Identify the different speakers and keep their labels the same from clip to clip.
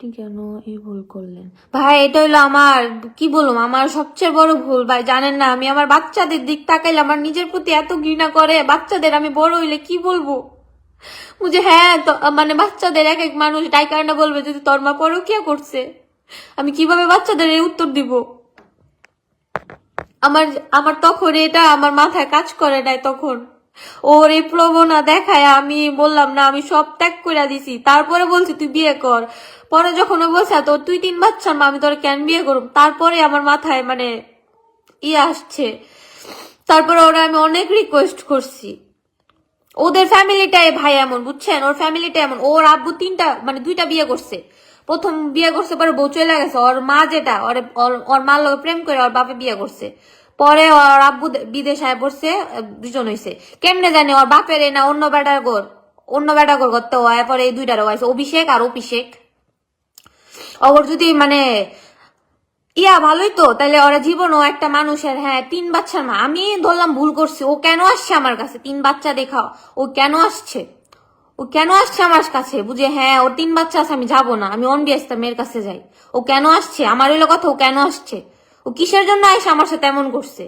Speaker 1: আপনি কেন এই ভুল করলেন? ভাই এটা হইলো আমার, কি বলবো, আমার সবচেয়ে বড় ভুল ভাই। জানেন না, আমি আমার বাচ্চাদের দিক তাকাইলে আমার নিজের প্রতি এত ঘৃণা করে। বাচ্চাদের আমি বড় হইলে কি বলবো বুঝে? হ্যাঁ তো মানে বাচ্চাদের এক এক মানুষ ডাইকান্ডা বলবে যদি তোর মা পরকিয়া করছে, আমি কিভাবে বাচ্চাদের এই উত্তর দিব? আমার আমার তখন এটা আমার মাথায় কাজ করে নাই। তখন ওর এই প্রবণতা দেখায় আমি বললাম না, আমি সব ত্যাগ করে দিছি। তারপরে বলছি তুই বিয়ে কর। পরে যখন ও বলছে তোর তুই 3 বাচ্চার মা, আমি তোর কেন বিয়ে করব, তারপরে আমার মাথায় মানে আসছে। তারপরে ওরা আমি অনেক রিকোয়েস্ট করছি। ওদের ফ্যামিলিটাই ভাই এমন, বুঝছেন? ওর ফ্যামিলিটা এমন। ওর আব্বু 3টা মানে 2টা বিয়ে করছে। প্রথম বিয়ে করছে, পরে বউ চলে গেছে। ওর মা যেটা ওর মার লগে প্রেম করে ওর বাপে বিয়ে করছে। পরে ওর আব্বু বিদেশ আয় পড়ছে, 2জন হইছে। কেমনে জানি ওর বাপের না অন্য বেটার গোর করতে হয়। পরে এই 2টার হয়েছে, অভিষেক আর অভিষেক। ওর যদি মানে ভালোই তো, তাহলে ওরা জীবনও একটা মানুষের। হ্যাঁ 3 বাচ্চার মা, আমি ধরলাম ভুল করছি। ও কেন আসছে আমার কাছে 3 বাচ্চা দেখাও? ও কেন আসছে? ও কেন আসছে আমার কাছে বুঝে? হ্যাঁ ওর 3 বাচ্চা আছে, আমি যাবো না, আমি অনবি আসতাম মেয়ের কাছে যাই। ও কেন আসছে? আমার হইলো কথা, ও কেন আসছে? ও কিসের জন্য এসে আমার সাথে এমন করছে?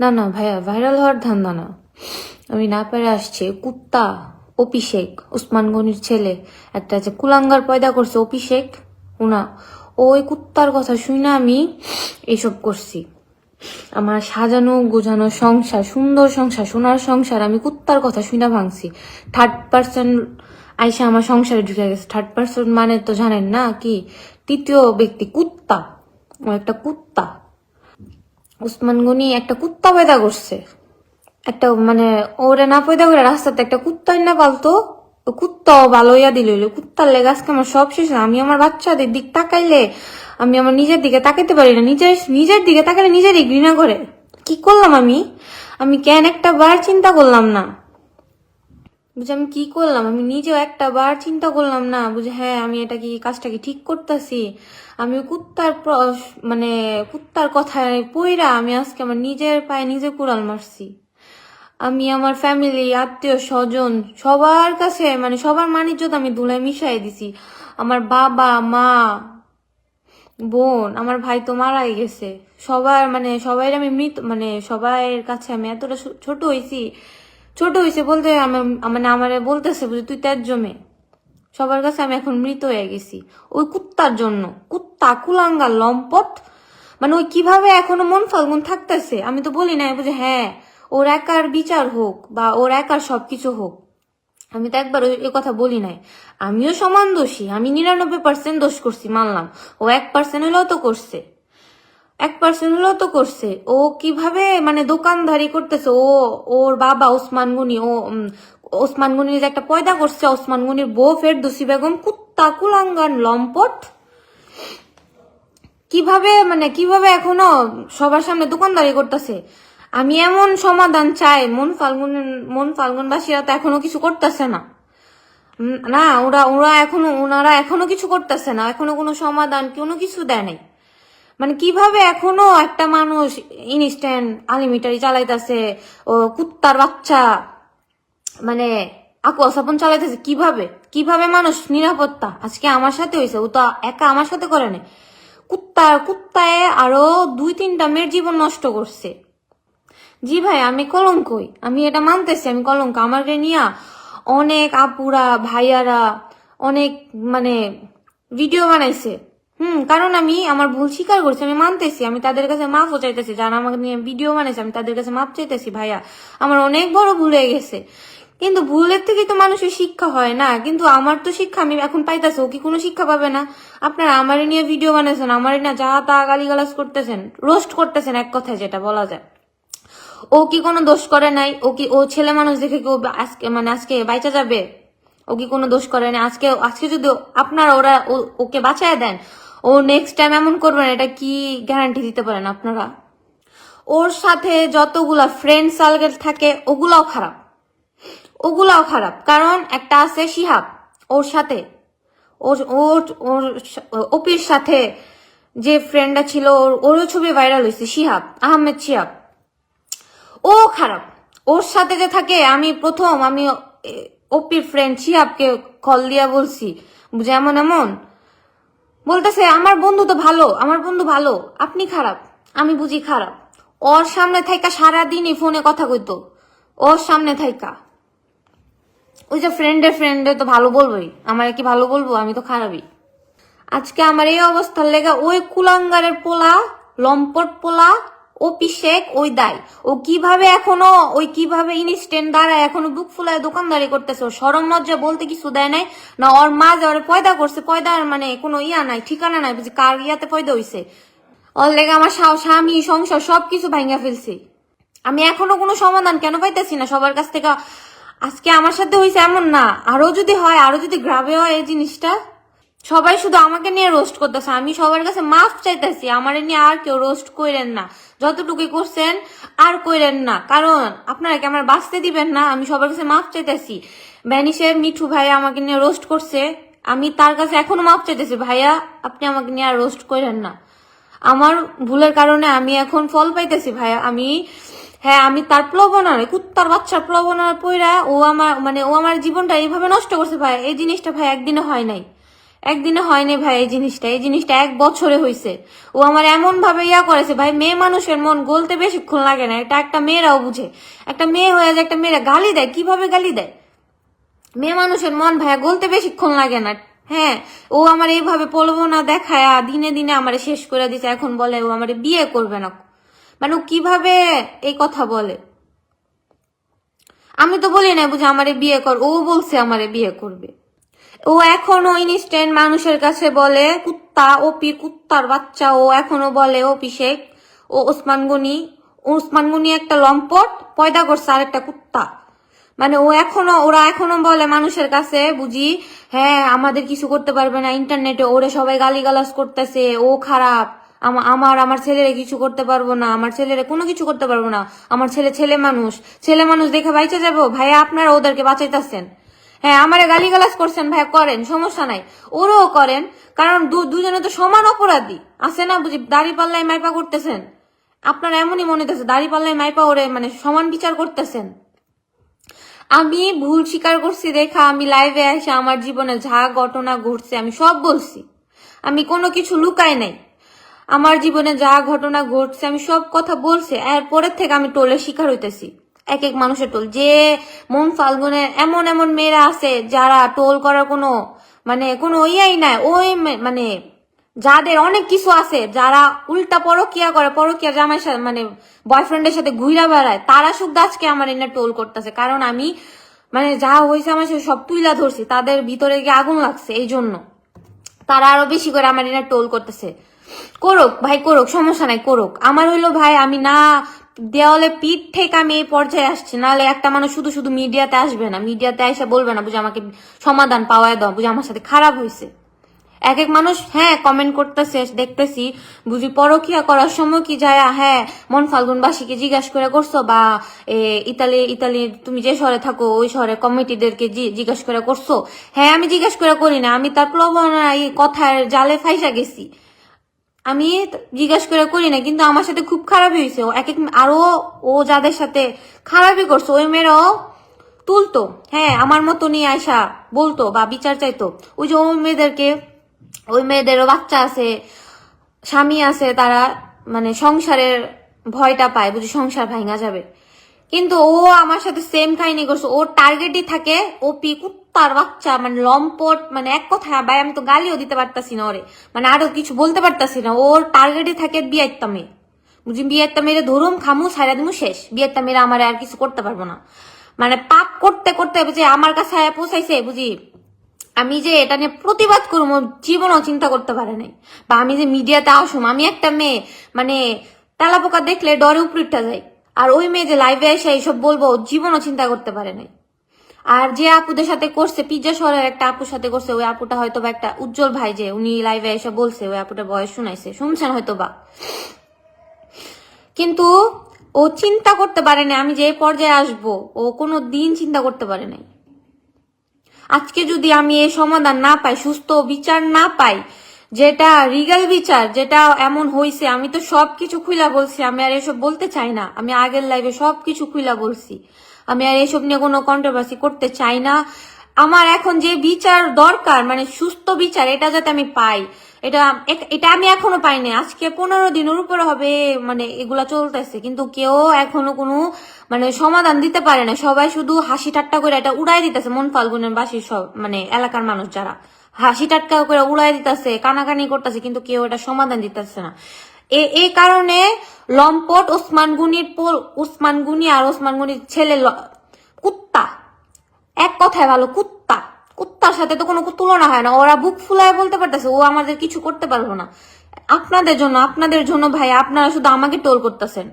Speaker 1: না না ভাইয়া, ভাইরাল হওয়ার ধান্দা না, আমি না পেরে আসছে। কুত্তা অভিষেক, উসমান গনির ছেলে, একটা যে কুলাঙ্গার পয়দা করছে অভিষেক, উনা ওই কুত্তার কথা শুনে আমি এইসব করছি। আমার সাজানো গোছানো সংসার, সুন্দর সংসার, সোনার সংসার, আমি কুত্তার কথা শুনে ভাঙছি। 3rd পার্সন আইসা আমার সংসারে ঢুকে গেছে। 3rd পার্সন মানে তো জানেন না কি? তৃতীয় ব্যক্তি, কুত্তা। ও একটা কুত্তা। উসমান গনি একটা কুত্তা পয়দা করছে। একটা মানে ওরে না পয়দা করে রাস্তাতে একটা কুত্তাই না পালতো, কুত্তাও ভালো ইয়া দিল। কুত্তার লেগে আজকে আমার সব শেষ। আমি আমার বাচ্চাদের দিক তাকাইলে আমি আমার নিজের দিকে তাকাইতে পারি না। নিজের দিকে তাকাইলে নিজেরই ঘৃণা করে। কি করলাম আমি? আমি কেন একটা বার চিন্তা করলাম না বুঝে? আমি কি করলাম? আমি নিজেও একটা বার চিন্তা করলাম না বুঝে। হ্যাঁ আমি এটা কি কাজটা কি ঠিক করতেছি? আমি মানে কুত্তার কথায় পইরা আমি আজকে আমার নিজের পায়ে নিজে কুড়াল মারছি। আমি আমার ফ্যামিলি, আত্মীয় স্বজন, সবার কাছে মানে সবার মানিজ্যত আমি ধুলায় মিশাই দিছি। আমার বাবা মা বোন, আমার ভাই তো মারাই গেছে। সবার মানে সবাই আমি মৃত, মানে সবার কাছে আমি এতটা ছোট হয়েছি। ছোট হয়েছে বলতে মানে আমারে বলতেছে বুঝি তুই ত্যায্য জমে। সবার কাছে আমি এখন মৃত হয়ে গেছি ওই কুত্তার জন্য। কুত্তা, কুলাঙ্গার, লম্পট। মানে ওই কিভাবে এখনো মন ফাল্গুন থাকতেছে, আমি তো বলি না বুঝে। হ্যাঁ ওর একার বিচার হোক বা ওর একার সবকিছু হোক, আমি তো একবার ওই কথা বলি নাই। আমিও সমান দোষী, আমি 99% দোষ করছি মানলাম। ও 1% হলেও তো করছে, 1% হলেও তো করছে। ও কিভাবে মানে দোকানদারি করতেছে। ওর বাবা ওসমান গনি, ওসমান গনির যে একটা পয়দা করছে, ওসমান গনির বউ ফেরদৌসী বেগম, কুত্তা, কুলাঙ্গান, লম্পট। কিভাবে এখনো সবার সামনে দোকানদারি করতেছে। আমি এমন সমাধান চাই। মন ফাল্গুনবাসীরা তো এখনো কিছু করতেছে না। না ওনারা এখনো কিছু করতেছে না, এখনো কোনো সমাধান কোনো কিছু দেয় নাই। মানে কিভাবে এখনো একটা মানুষ ইনস্ট্যান্ট আনলিমিটারি চালাইতেছে, ও কুত্তার বাচ্চা মানে আকুয়া সাপন চালাইতেছে। কিভাবে মানুষ নিরাপত্তা? আজকে আমার সাথে হয়েছে, ও তো একা আমার সাথে করে না। কুত্তায় আরো 2-3টা মেয়ের জীবন নষ্ট করছে। জি ভাই আমি কলঙ্কই, আমি এটা মানতেছি, আমি কলঙ্ক। আমার নিয়া অনেক আপুরা ভাইয়ারা অনেক মানে ভিডিও বানাইছে। কারণ আমি আমার ভুল স্বীকার করছি, আমি মানতেছি। আমি তাদের কাছে মাফও চাইতেছি, যারা আমাকে নিয়ে ভিডিও বানাইছে আমি তাদের কাছে মাফ চাইতেছি। ভাইয়া আমার অনেক বড় ভুল হয়ে গেছে, কিন্তু ভুলের থেকে তো মানুষের শিক্ষা হয় না। কিন্তু আমার তো শিক্ষা আমি এখন পাইতেছি, ও কি কোনো শিক্ষা পাবে না? আপনারা আমার নিয়ে ভিডিও বানাইছেন, আমার না যা তা গালিগালাজ করতেছেন, রোস্ট করতেছেন, এক কথায় যেটা বলা যায়। ও কি কোনো দোষ করে নাই? ও ছেলে মানুষ দেখে কি ও আজকে বাইচা যাবে? ও কি কোনো দোষ করে নাই? আজকে যদি আপনারা ওকে বাঁচায় দেন, ও নেক্সট টাইম এমন করবেন এটা কি গ্যারান্টি দিতে পারেন আপনারা? ওর সাথে যতগুলা ফ্রেন্ড সার্কেল থাকে ওগুলাও খারাপ। কারণ একটা আছে শিহাব, ওর সাথে ওর ওর ওর অপির সাথে যে ফ্রেন্ডটা ছিল, ওরও ছবি ভাইরাল হয়েছে, আহমেদ শিহাব। ও খারাপ। ওর সাথে যে থাকে, আমি অপির ফ্রেন্ড শিহাবকে কল দিয়া বলছি যেমন এমন বলতেছে আমার বন্ধু তো ভালো, আমার বন্ধু ভালো, আপনি খারাপ, আমি বুঝি খারাপ। ওর সামনে থাইকা সারাদিনই ফোনে কথা কইতো, ওর সামনে থাইকা। ওই যে ফ্রেন্ডে তো ভালো বলবোই, আমার কি ভালো বলবো, আমি তো খারাপই। আজকে আমার এই অবস্থার লেগা ওই কুলাঙ্গারের পোলা, লম্পট পোলা, ও পিশেক ওই দায়। ও কিভাবে এখনো ওই কিভাবে ইনস্ট্যান্ট দাঁড়ায় এখনো বুক ফুলায় দোকানদারি করতেছে, ও শরম লজ্জা বলতে কিছু দেয় নাই না। ওর মা যে ওরে পয়দা করছে, পয়দার মানে কোনো ইয়া নাই, ঠিকানা নাই, বুঝি কার ইয়াতে পয়দা হইছে। ওর লেগে আমার স্বামী সংসার সবকিছু ভাঙ্গা ফেলছে। আমি এখনো কোনো সমাধান কেন পাইতেছি না সবার কাছ থেকে। আজকে আমার সাথে হয়েছে এমন না, আরো যদি হয়, আরো যদি গ্রাবে হয় এই জিনিসটা, সবাই শুধু আমাকে নিয়ে রোস্ট করতেছে। আমি সবার কাছে মাফ চাইতেছি, আমার নিয়ে আর কেউ রোস্ট কইরেন না, যতটুকু করছেন আর কইরেন না, কারণ আপনারা কি আমার বাঁচতে দিবেন না। আমি সবার কাছে মাফ চাইতেছি। ব্যানিশের মিঠু ভাইয়া আমাকে নিয়ে রোস্ট করছে, আমি তার কাছে এখনো মাফ চাইতেছি, ভাইয়া আপনি আমাকে নিয়ে আর রোস্ট কইরেন না। আমার ভুলের কারণে আমি এখন ফল পাইতেছি ভাইয়া। হ্যাঁ আমি তার প্লবনার, কুত্তার বাচ্চার প্লবনার পইরা ও আমার জীবনটা এইভাবে নষ্ট করছে ভাই। এই জিনিসটা ভাই একদিনে হয় নাই, একদিনে হয়নি ভাই। এই জিনিসটা 1 বছরে হয়েছে। ও আমার এমন ভাবে ইয়া করেছে ভাই। মেয়ে মানুষের মন গলতে বেশিক্ষণ লাগে না, এটা একটা মেয়েরাও বুঝে। একটা মেয়ে হয়ে যায়, একটা মেয়েরা গালি দেয়, কিভাবে গালি দেয়। মেয়ে মানুষের মন ভাইয়া গলতে বেশিক্ষণ লাগে না। হ্যাঁ, ও আমার এইভাবে প্রলোভনা দেখায় দিনে দিনে আমারে শেষ করে দিছে। এখন বলে ও আমারে বিয়ে করবে না, মানে ও কিভাবে এই কথা বলে। আমি তো বলি না বুঝে আমারে বিয়ে কর, ও বলছে আমারে বিয়ে করবে। ও এখনো ইনস্ট্যান্ট মানুষের কাছে বলে কুত্তা, ওপি কুত্তার বাচ্চা। ও এখনো বলে ওপি শেখ, ও ওসমান গনি একটা লম্পট পয়দা করছে আর একটা কুত্তা। মানে ওরা এখনো বলে মানুষের কাছে বুঝি, হ্যাঁ আমাদের কিছু করতে পারবে না। ইন্টারনেটে ওরে সবাই গালিগালাজ করতেছে, ও খারাপ, আমার ছেলেরে কিছু করতে পারবো না, আমার ছেলেরে কোনো কিছু করতে পারবো না, আমার ছেলে মানুষ দেখে বাইচে যাবো। ভাইয়া আপনারা ওদেরকে বাঁচাইতেছেন। হ্যাঁ আমারে গালিগালাজ করছেন ভাইয়া, করেন, সমস্যা নাই, ওরও করেন, কারণ দুজনে তো সমান অপরাধী আছে না বুঝি। দাড়ি পাল্লায় মাইপা করতেছেন আপনারা, এমনই মনে হচ্ছে দাড়ি পাল্লায় মাইপা ওরে মানে সমান বিচার করতেছেন। আমি ভুল স্বীকার করছি দেখা আমি লাইভে এসে আমার জীবনে যা ঘটনা ঘটছে আমি সব বলছি, আমি কোনো কিছু লুকাই নাই। আমার জীবনে যা ঘটনা ঘটছে আমি সব কথা বলছি। এরপরের থেকে আমি টোলের শিকার হইতেছি, এক এক মানুষের টোল। যে মন ফাল্গুনের এমন এমন মেয়েরা আছে যারা টোল করার কোনো ইয়াই নাই, ওই মানে যাদের অনেক কিছু আছে, যারা উল্টা পরকিয়া করে, পরকিয়া জামাই সাথে মানে বয়ফ্রেন্ডের সাথে ঘুরা বেড়ায়, তারা শুধু আজকে আমার এনে টোল করতেছে। কারণ আমি মানে যা হয়েছে আমার সাথে সব তুইলা ধরছি, তাদের ভিতরে গিয়ে আগুন লাগছে, এই জন্য তারা আরো বেশি করে আমার এনে টোল করতেছে। করুক ভাই, করুক, সমস্যা নাই, করুক। আমার হইলো ভাই, আমি না দেওয়ালে পিঠ থেকে আমি এই পর্যায়ে আসছি, নাহলে একটা মানুষ শুধু শুধু মিডিয়াতে আসবে না, মিডিয়াতে এসে বলবে না বুঝে আমাকে সমাধান পাওয়ায় দাও, বুঝে আমার সাথে খারাপ হয়েছে। এক এক মানুষ হ্যাঁ কমেন্ট করতেছে, দেখতেছি বুঝি পরকিয়া করার সময় কি যায়, হ্যাঁ মন ফাল্গুনবাসীকে জিজ্ঞাসা করে করছো, বা ইতালি তুমি যে শহরে থাকো ওই শহরে কমিটিদেরকে জিজ্ঞাসা করে করছো। হ্যাঁ আমি জিজ্ঞাসা করে করি না, আমি তার প্রলোভনা এই কথার জালে ফাইসা গেছি, আমি জিজ্ঞাসা করে করি না। কিন্তু আমার সাথে খুব খারাপই হয়েছে। আরো ও যাদের সাথে খারাপই করছে ওই মেয়েরাও তুলতো, হ্যাঁ আমার মতো নিয়ে আসা বলতো বা বিচার চাইতো। ওই যে ওই মেয়েদেরও বাচ্চা আছে, স্বামী আছে, তারা মানে সংসারের ভয়টা পায়, বুঝি সংসার ভাঙা যাবে। কিন্তু ও আমার সাথে সেম কাহিনী করছে। ওর টার্গেটই থাকে ওপি কুত্তার বাচ্চা, মানে লম্পট, মানে এক কথা ভাই আমি তো গালিও দিতে পারতাছি না ওরে, মানে আরো কিছু বলতে পারতাছি না। ওর টার্গেটই থাকে বিয়েরটা মেয়ে, বুঝি বিয়েরটা মেয়েরে ধরুম খামু সাইরা দিমু শেষ, বিয়েরটা মেয়েরা আমার আর কিছু করতে পারবো না। মানে পাপ করতে করতে বুঝি আমার কাছে পৌঁছাইছে, বুঝি আমি যে এটা নিয়ে প্রতিবাদ করবো জীবনও চিন্তা করতে পারে নাই। বা আমি যে মিডিয়াতে আসুম, আমি একটা মেয়ে মানে তেলা পোকা দেখলে ডরে উপরিটা যায়, আর ওই মেয়ে যে লাইভে এসে এইসব বলবো জীবনও চিন্তা করতে পারে নাই। আর যে আপুদের সাথে করছে, পিজ্জা শহরের একটা আপুর সাথে করছে, ওই আপুটা হয়তো বা একটা উজ্জ্বল ভাই, যে উনি লাইভে এসে বলছে, ওই আপুটার বয়স শুনছেন হয়তো বা। কিন্তু ও চিন্তা করতে পারেনি আমি যে পর্যায়ে আসবো, ও কোনো দিন চিন্তা করতে পারে নাই। আজকে যদি আমি এই সমাধান না পাই, সুস্থ বিচার না পাই, যেটা রিগাল বিচার, যেটা এমন হয়েছে, আমি তো সবকিছু খুইলা বলছি, আমি আর এসব বলতে চাই না। আমি আগের লাইভে সবকিছু খুইলা বলছি, আমি আর এসব নিয়ে কোনো কন্ট্রোভার্সি করতে চাই না। আমার এখন যে বিচার দরকার, মানে সুস্থ বিচার, এটা যাতে আমি পাই, এটা এটা আমি এখনো পাইনি, আজকে 15 দিনের উপরে হবে মানে এগুলা চলতেছে, কিন্তু কেউ এখনো কোনো মানে সমাধান দিতে পারে না। সবাই শুধু হাসি ঠাট্টা করে এটা উড়াই দিতেছে, মন ফাল্গুনের বাসী সব মানে এলাকার মানুষ যারা হাসি ঠাট্টা করে উড়াই দিতেছে, কানাকানি করতেছে, কিন্তু কেউ এটা সমাধান দিতেছে না। এই কারণে লম্পট ওসমান গনি আর ওসমান গনির ছেলে কুত্তা, এক কথায় ভালো কুত্তা, কুত্তার সাথে তো কোনো তুলনা হয় না। ওরা বুক ফুলায় বলতে পারতেছে ও আমাদের কিছু করতে পারবো না। আপনাদের জন্য ভাই, আপনারা শুধু আমাকে টোল করতেছেন।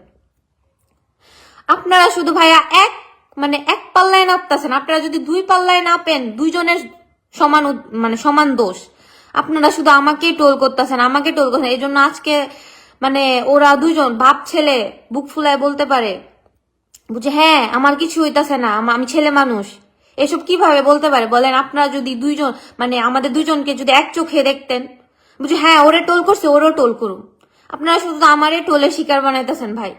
Speaker 1: আপনারা শুধু ভাইয়া এক পাল্লায় নাপতেছেন। আপনারা যদি 2 পাল্লায় নাপেন, দুইজনের সমান দোষ। আপনারা শুধু আমাকেই টোল করতেছেন, এই জন্য আজকে মানে ওরা দুইজন বাপ ছেলে বুক ফুলায় বলতে পারে বুঝে হ্যাঁ আমার কিছু হইতাছে না, আমি ছেলে মানুষ। এসব কিভাবে বলতে পারে বলেন? আপনারা যদি দুইজন মানে আমাদের দুইজনকে যদি এক চোখে দেখতেন, বুঝে হ্যাঁ ওরে টোল করছে, ওরও টোল করুন। আপনারা শুধু আমারে টোলের শিকার বানাইতেছেন ভাই।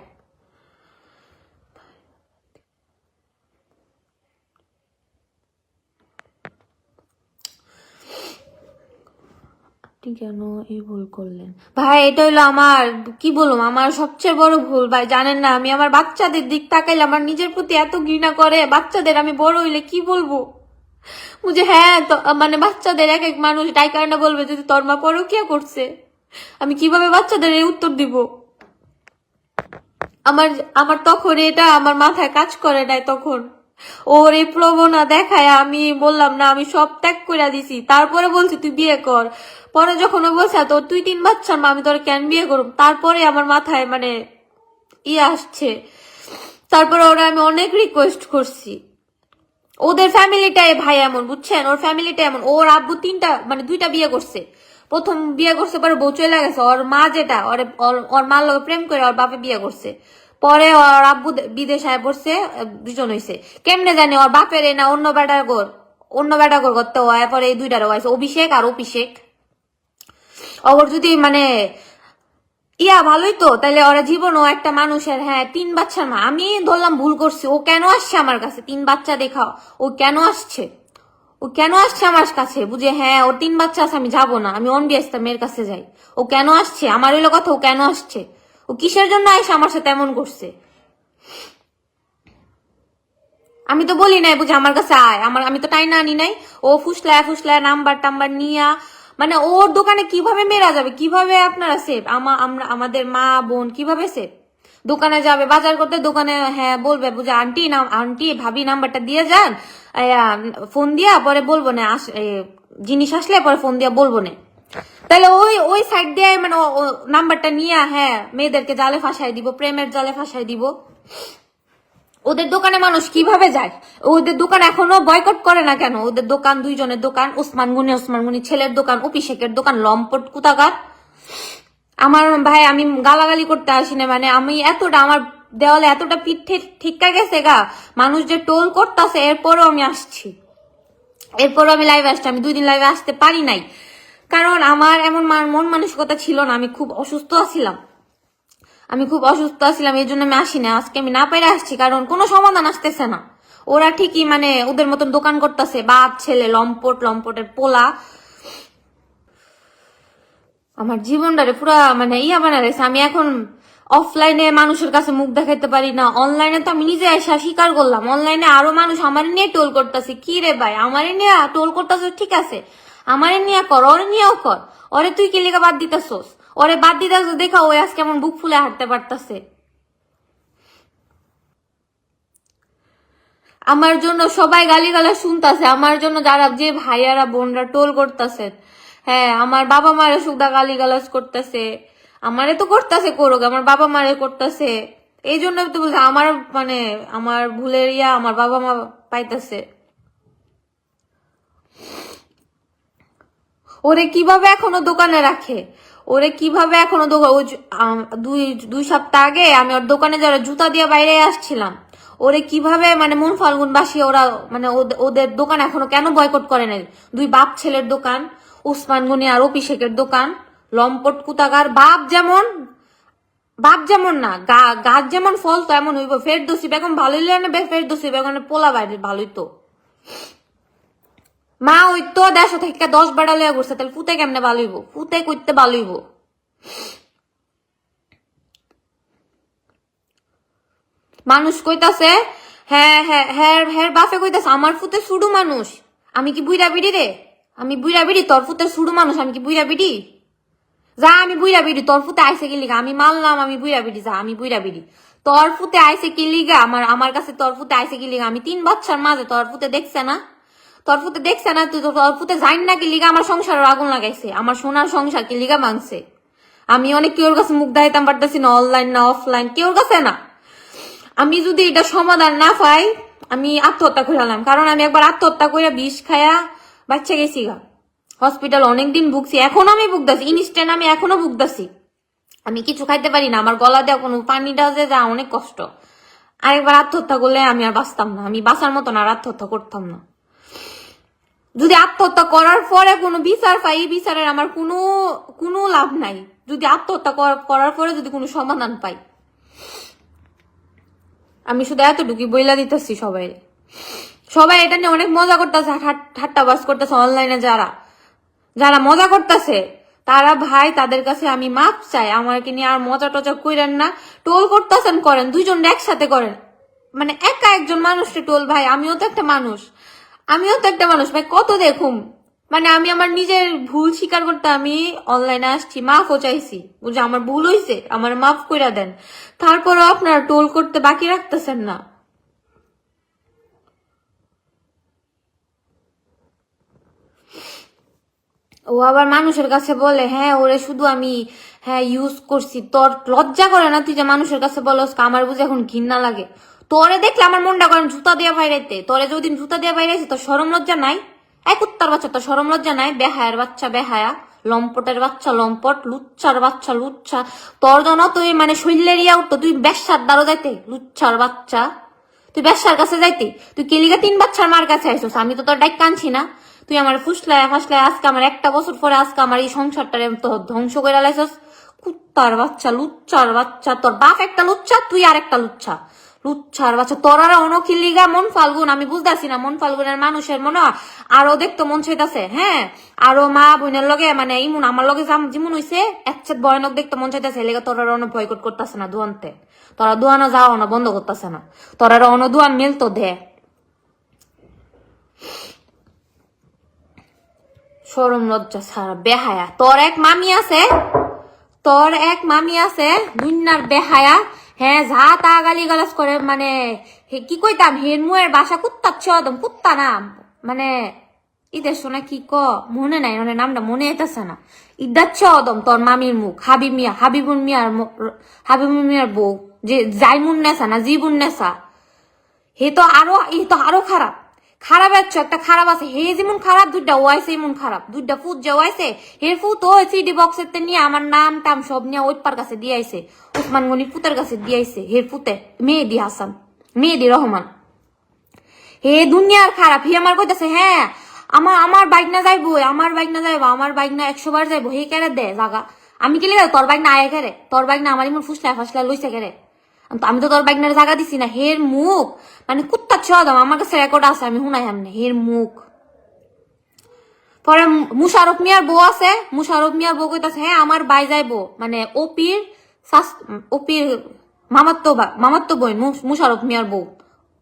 Speaker 1: আপনি কেন এই ভুল করলেন ভাই? এটা হইলো আমার কি বলবো, আমার সবচেয়ে বড় ভুল ভাই। জানেন না আমি আমার বাচ্চাদের দিক তাকাইলে আমার নিজের প্রতি এত ঘৃণা করে। বাচ্চাদের আমি বড় হইলে কি বলবো বুঝে হ্যাঁ তো মানে বাচ্চাদের এক এক মানুষ ডাইকারটা বলবে যদি তোর মা পরকিয়া করছে, আমি কিভাবে বাচ্চাদের এই উত্তর দিব? আমার আমার তখন এটা আমার মাথায় কাজ করে নাই। তখন ওর এই প্রবণতা দেখায় আমি বললাম না আমি সব ত্যাগ করে দিছি, তারপরে বলছি তুই বিয়ে কর। পরে যখন ও বলছে তোর 2-3 বাচ্চার মা, আমি তোর কেন বিয়ে করব, তারপরে আমার মাথায় মানে আসছে। তারপরে ওরা আমি অনেক রিকোয়েস্ট করছি। ওদের ফ্যামিলিটাই ভাই এমন, বুঝছেন? ওর ফ্যামিলিটা এমন। ওর আব্বু 2টা বিয়ে করছে। প্রথম বিয়ে করছে, পরে বউ চলে গেছে। ওর মা যেটা ওর মার লোক প্রেম করে ওর বাপে বিয়ে করছে। পরে ওর আব্বু বিদেশ আয় পড়ছে, দুজন হয়েছে। কেমনে জানি ওর বাপের না অন্য বেটা গোর করতে হয়। পরে এই 2টারও হয়েছে, অভিষেক আর অভিষেক। ওর যদি মানে ভালোই তো, তাহলে ওরা জীবনও একটা মানুষের। হ্যাঁ 3 বাচ্চার মা, আমি ধরলাম ভুল করছি। ও কেন আসছে আমার কাছে 3 বাচ্চা দেখা? ও কেন আসছে আমার কাছে? বুঝে হ্যাঁ ওর 3 বাচ্চা আছে, আমি যাবো না, আমি অনবিয়াস্তা মেয়ের কাছে যাই। ও কেন আসছে? আমার হইলো কথা, ও কেন আসছে? ও কিসের জন্য এসে আমার সাথে এমন করছে? আমি তো বলি নাই বুঝে আমার কাছে আয়, আমি তো টাইনা আনি নাই। ও ফুসলায় নাম্বার টাম্বার নিয়া মানে ওর দোকানে কিভাবে মেরা যাবে, কিভাবে আপনারা সেফ? আমাদের মা বোন কিভাবে সেফ? দোকানে যাবে বাজার করতে, দোকানে হ্যাঁ বলবে বুঝে আন্টি ভাবি নাম্বারটা দিয়ে যান, ফোন দিয়া পরে বলবো না, জিনিস আসলে পরে ফোন দিয়া বলবো না। তাহলে ওই সাইড দিয়ে মানে নাম্বারটা নিয়ে হ্যাঁ মেয়েদেরকে জালে ফাঁসাই দিব, প্রেমের জালে ফাঁসাই দিব। ওদের দোকানে মানুষ কিভাবে যায়? ওদের দোকান এখনো বয়কট করে না কেন? ওদের দোকান, দুইজনের দোকান, ওসমান গনি ছেলের দোকান, অভিষেকের দোকান, লম্পট কুতাগার। আমার ভাই আমি গালাগালি করতে আসি না, মানে আমি এতটা আমার দেওয়ালে এতটা পিঠ ঠিকা গেছে গা, মানুষ যে টোল করতেছে। এরপরও আমি আসছি, আমি লাইভে আসছি। আমি 2 দিন লাইভে আসতে পারি নাই, কারণ আমার এমন মন মানসিকতা ছিল না। আমি খুব অসুস্থ আছিলাম, এই জন্য আমি আসি না। আজকে আমি না পেরে আসছি, কারণ কোনো সমাধান আসতেছে না। ওরা ঠিকই মানে ওদের মতন দোকান করতেছে, বাপ ছেলে লম্পটের পোলা আমার জীবনটারে পুরা মানে বানাইছে। আমি এখন অফলাইনে মানুষের কাছে মুখ দেখাইতে পারি না, অনলাইনে তো আমি নিজে এসে স্বীকার করলাম। অনলাইনে আরো মানুষ আমার নিয়ে টোল করতেছে। কি রে ভাই, আমারে নিয়ে টোল করতেছে ঠিক আছে, আমারে নিয়ে কর, ওরে নিয়েও কর। ওরে তুই কি লেখা বাদ দিতেছস? ওরে বাদ দিতেছ দেখা ওই আজকে কেমন বুক ফুলে হাঁটতে পারতেছে। আমার জন্য সবাই গালিগালাজ শুনতেছে, আমার জন্য যারা যে ভাইয়ারা বোনরা টোল করতেছে। হ্যাঁ আমার বাবা মারে সুদা গালিগালাজ করতেছে, আমারে তো করতেছে, করুক, আমার বাবা মারে করতেছে। এই জন্য তো বলছি আমার মানে আমার ভুলের আমার বাবা মা পাইতেছে। ওরে কিভাবে এখনো দোকানে রাখে? দুই সপ্তাহ আগে আমি ওর দোকানে যারা জুতা দিয়ে বাইরে আসছিলাম, ওরে কিভাবে মানে মন ফাল্গুন বাসি ওরা মানে ওদের দোকান এখনো কেন বয়কট করে নাই? 2 বাপ ছেলের দোকান, ওসমান গনি আর অভিষেকের দোকান, লম্পট কুতাগার। বাপ যেমন না গাছ যেমন ফল তো এমন হইব। ফেরদৌসী বেগম ভালোই লাগে না? ফেরদৌসী বেগমের পোলা বাইরে ভালোই তো মা ওই তো 150 থেকে 10 বেড়া লইয়া ঘুরছে, তাহলে ফুতে কেমনে ভালোইব? ফুতে করতে ভালোইব। মানুষ কইতাছে, হ্যাঁ হ্যাঁ হ্যাঁ হ্যাঁ বাপে কইতাছে আমার ফুতে সুডু মানুষ। আমি কি বুইরা বিড়ি রে? আমি বুইরা বিড়ি? তোর ফুতে সুডু মানুষ, আমি কি বুইরা বিড়ি? যা আমি বুইরা বিড়ি, তোর ফুতে আইসে কি লিগা? আমি মানলাম আমি বুইরা বিড়ি, যা আমি বুইরা বিড়ি। তোর ফুতে আইসে কি লিগা? আমার কাছে তোর ফুতে আইসে কি লিগা? আমি 3 বাচ্চার মাঝে তোর ফুতে দেখছে না? তোর ফুতে দেখছে না? তুই তোর ফুতে যাইন না কি লিগা আমার সংসারের আগুন লাগাইছে? আমার সোনার সংসার কি লিগা ভাঙছে? আমি অনেক কেউর কাছে মুখ দেখাইতাম পারতেছি না, অনলাইন না অফলাইন, কেউর কাছে না। আমি যদি এটা সমাধান না পাই, আমি আত্মহত্যা করলাম। কারণ আমি একবার আত্মহত্যা করে বিষ খায়া বাচ্চা গেছি গা। হসপিটাল অনেকদিন ভুগছি, এখনো আমি ভুগতাছি, ইনস্ট্যান্ট আমি এখনো ভুগতাছি। আমি কিছু খাইতে পারি না, আমার গলা দেওয়া কোনো পানিটা যে যা অনেক কষ্ট। আরেকবার আত্মহত্যা করলে আমি আর বাঁচতাম না, আমি বাঁচার মতন আর আত্মহত্যা করতাম না। যদি আত্মহত্যা করার পরে কোনো বিচার পাই, এই বিচারের আমার কোনো কোনো লাভ নাই। যদি আত্মহত্যা করার পরে যদি কোনো সমাধান পাই, আমি শুধু এতটুকুই বইলা দিতেছি সবাই। সবাই এটা নিয়ে অনেক মজা করতেছে, ঠাট্টা বাস করতেছে অনলাইনে। যারা যারা মজা করতেছে তারা ভাই, তাদের কাছে আমি মাপ চাই। আমাকে নিয়ে আর মজা টজা কইরেন না। টোল করতেছেন করেন, দুইজন একসাথে করেন, মানে একা একজন মানুষকে টোল। ভাই আমিও তো একটা মানুষ, আমিও তো একটা মানুষ ভাই, কত দেখুম। মানে আমি আমার নিজের ভুল স্বীকার করতে আমি অনলাইনে আসছি, মাফও চাইছি, বুঝে আমার ভুল হয়েছে, আমার মাফ কইরা দেন। তারপরও আপনারা টোল করতে বাকি রাখতেছেন না। ও আবার মানুষের কাছে বলে হ্যাঁ ওরে শুধু আমি হ্যাঁ ইউজ করছি। তোর লজ্জা করে না? তুই যে মানুষের কাছে বলস আমার বুঝে এখন ঘৃণা লাগে? তোরে দেখলে আমার মনটা করেন জুতা দিয়ে বাইরাইতে। তোরে যদি জুতা দিয়ে বাইরাইছি তোর শরম লজ্জা নাই? এক কুত্তার বাচ্চা, তোর শরম লজ্জা নাই? বেহায়ার বাচ্চা বেহায়া, লম্পটের বাচ্চা লম্পট, লুচ্চার বাচ্চা লুচ্চা। তোর জন্য তুই মানে শৈলের ইয়া উঠতো, তুই ব্যবসার দ্বারও যাইতে লুচ্চার বাচ্চা। তুই ব্যবসার কাছে যাইতে, তুই কেলিগা 3 বাচ্চার মার কাছে আইসস। আমি তো তোর ডাইক কানছি না। তুই আমার ফুসলায় ফাসলায় আজকে আমার 1টা বছর পরে আজকে আমার এই সংসারটারে তো ধ্বংস করে লাইছস। কুত্তার বাচ্চা লুচ্চার বাচ্চা, তোর বাপ একটা লুচ্চা, তুই আর একটা লুচ্চা, লুচ্চার বাচ্চা। তোরারা অনখিলিগা মন ফাল্গুন, আমি বুঝতেছি না মন ফাল্গুনের মানুষের মনে আরো দেখতো মন চাইতাছে। হ্যাঁ আরো মা বোনের লগে মানে ইমুন আমার লগে যেমন হইছে একসাথে ভয়ানক দেখতো মন চাইতেছে। লেগে তোরা অনেক বয়কট করতেছে না দুয়ানতে, তোরা দুয়ানো যাওয়া না বন্ধ করতেছে না, তোরা অন্য দুয়ান মিলতো দে। শরম লজ্জা ছাড়া বেহায়া। তোর এক মামি আছে, তোর এক মামি আছে দুনিয়ার বেহায়া। হ্যাঁ যা তা গালি গালাজ করে, মানে কি কইতাম হের মুয়ের বাসা কুত্তার চদম, কুত্তা নাম মানে ঈদের শোনা কি মনে নাই, মানে নামটা মনে আইতাছে না। ঈদার চদম তোর মামির মুখ। হাবিব মিয়া, হাবিবুল মিয়ার বউ যে জাইমুন নেশা না জীবন নেশা, হে তো আরো খারাপ। খারাপ আছো একটা খারাপ আছে, হে যেমন খারাপ দুইটা ওয়াইছে এমন খারাপ, দুইটা ফুট যে ওয়াইছে। হে ফুট ওই সিডি বক্সের নিয়ে আমার নাম টাম সব নিয়ে ওইপার কাছে দিয়ে আইছে, ওসমান গনির পুতের কাছে দিয়ে আইছে। হে ফুতে মেহেদি হাসান, মেহেদি রহমান, হে দুনিয়ার খারাপ। হে আমার কইতাছে হ্যাঁ আমার বাইক না যাইবো, আমার বাইক না যাইবো, আমার বাইক না 100 বার যাইবো। হে কেড়ে দে জাগা, আমি কি লিখা তোর বাইক না আয় কেড়ে? তোর বাইক না আমার এমন ফুসলা ফাসলা লইছে কেড়ে? আমি তো তোর বাইকনার জায়গা দিছি না। হের মুখ মানে কুত্তা চদাম, আমার কাছে রেকর্ড আছে, আমি শুনাই সামনে হের মুখ। পরে মুশারফ মিয়ার বউ আছে, মুশারফ মিয়ার বউ কইতাছে হ্যাঁ আমার বাই যাইবো, মানে ওপির মামাত্তো বোন মুশারফ মিয়ার বউ,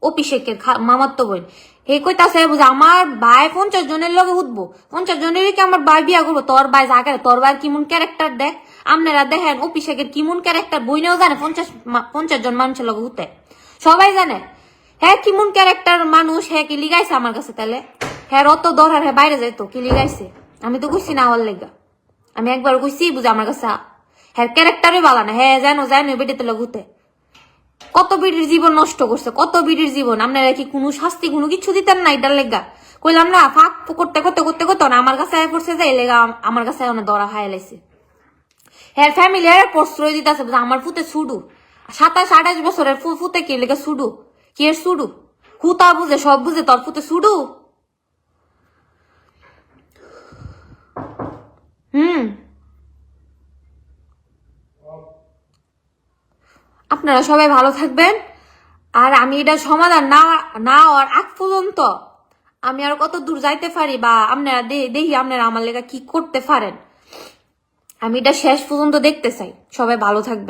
Speaker 1: ওপি শেখের মামাত্তো বোন। হে কইতাছে বুঝে আমার ভাই 50 জনের লগে উঠবো, 50 জনেরই কি আমার ভাই বিয়া করবো? তোর ভাই জাগে, তোর ভাই কিমন ক্যারেক্টার দেখ, আপনারা দেখেন ওপি শেখের কিমন ক্যারেক্টার, বইনেও জানে 50 জন মানুষের লগে উঠতে, সবাই জানে। হ্যাঁ কিমন ক্যারেক্টার মানুষ, হ্যাঁ কি লিগাইছে আমার কাছে? তাহলে হ্যাঁ অত দরকার, হ্যাঁ বাইরে যাইতো কি লিগাইছে? আমি তো কইছি না আমার লেগা, আমি একবার কইছি বুঝে আমার কাছে হ্যাঁ ক্যারেক্টারই ভালো না। হ্যাঁ জানো বেটিতে লগুতে কত বিড়ির জীবন নষ্ট করছে, কত বিড়ির জীবন। আপনারা কি কোনো শাস্তি কোনো কিছু দিতেন না এটার লেগা? কইলাম না ফাঁক করতে করতে করতে করতে না আমার কাছে পড়ছে যে লেগা আমার কাছে অনেক দরা খাই লাইছে। হ্যাঁ ফ্যামিলি আর প্রশ্রয় দিতেছে আমার ফুতে ছুডু 27-28 বছরের ফুতে কি লেগে ছুডু, কি এর ছুডু? হুতা বুঝে সব বুঝে, তোর ফুতে ছুডু। আপনারা সবাই ভালো থাকবেন। আর আমি এটা সমাধান না হওয়ার আগ পর্যন্ত আমি আর কত দূর যাইতে পারি, বা আপনারা দেখি আপনারা আমার লেগা কি করতে পারেন। আমি এটা শেষ পর্যন্ত দেখতে চাই। সবাই ভালো থাকবেন।